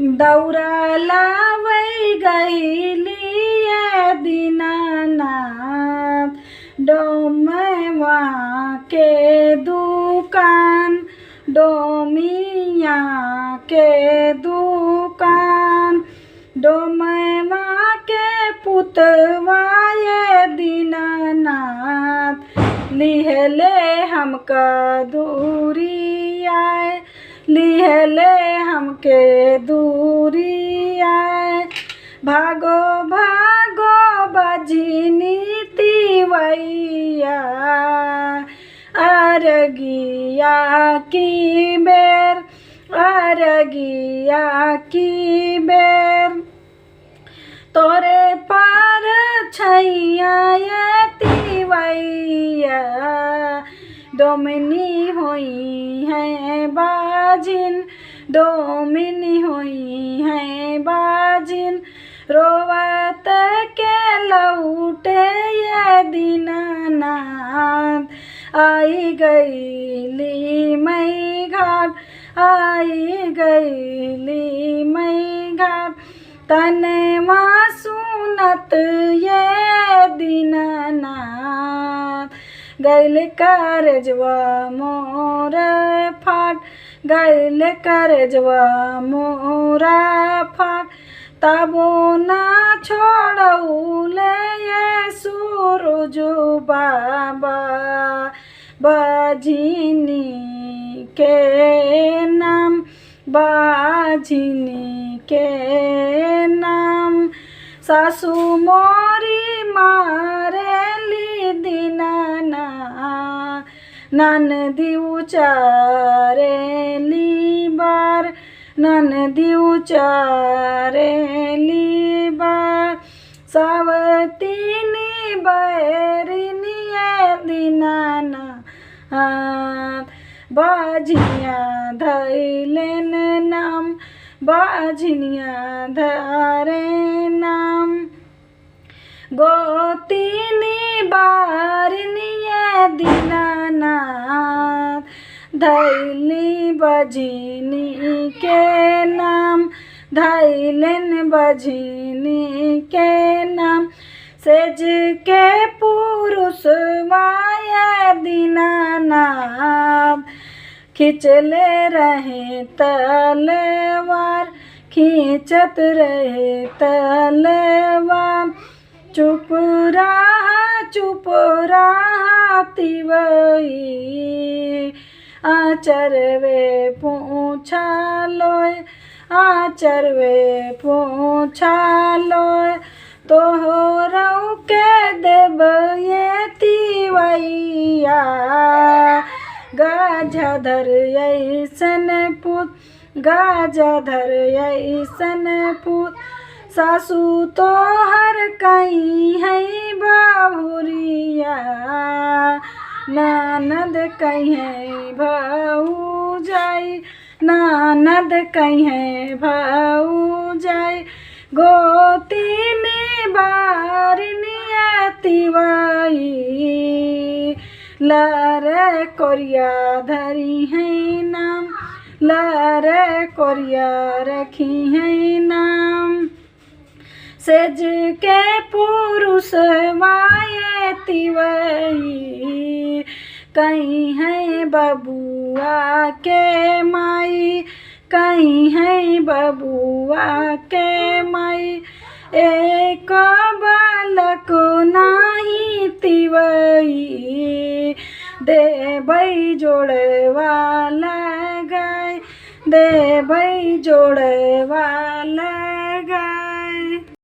दौरा लावै गईली दीनानाथ डोमवा के दुकान डोमिया के दुकान डोमवा के पुतवा दीनानाथ लिहले हमका दूरी आए लिहले हमके दूरी आए भागो भागो बजनी तिवैया अरगिया की बेर अरगिया की बेर तोरे पार छैया तिवैया डोमिनी हुई है बाजिन डोमिनी हुई है बाजिन रोवत के लौटे दीनानाथ आई गईली मई घाट आई गईली मई घाट तनवा सुनत दीनानाथ गैल करजवा मोर फाट गैल करजवा मोरा फाट तबो ना छोड़ौले सूरज बाबा बाजिनी के नाम बाजिनी के नाम सासू मोरी मारेली दीनानाथ ननदी उचारेली बार ननदी उचारेली बार सावतीनी बैरिनी दीनानाथ बाजिया धैलेन नाम बाजिनिया धरे नाम गोतीनी बारिनी दीनानाथ धैली बजिनी के नाम धैलन बजिनी के नाम सेज के पुरुष माया दीनानाथ खिंचले रहे तलवार खींचत रहे तलवार चुप रहा तिवई आचरवे पूछा लोय आचरवे पूछा लोय तोहरऊ के देव ये तिवैया गाजाधर ऐसन पुत गाजाधर ऐसन पुत सासू तो हर कहीं है बाबुरिया ननद कहीं है भाऊजाई ननद कहीं है भाऊजाई गोतीनी बारिनी तिवाई लारे कोरिया धरी है नाम लारे कोरिया रखी है नाम सेज के पुरुष माये तिवई कहीं है बबुआ के माई कहीं है बबुआ के माई एक बालक नाही तिवई देबै जोड़वाला गाय देबै जोड़वाला गाय।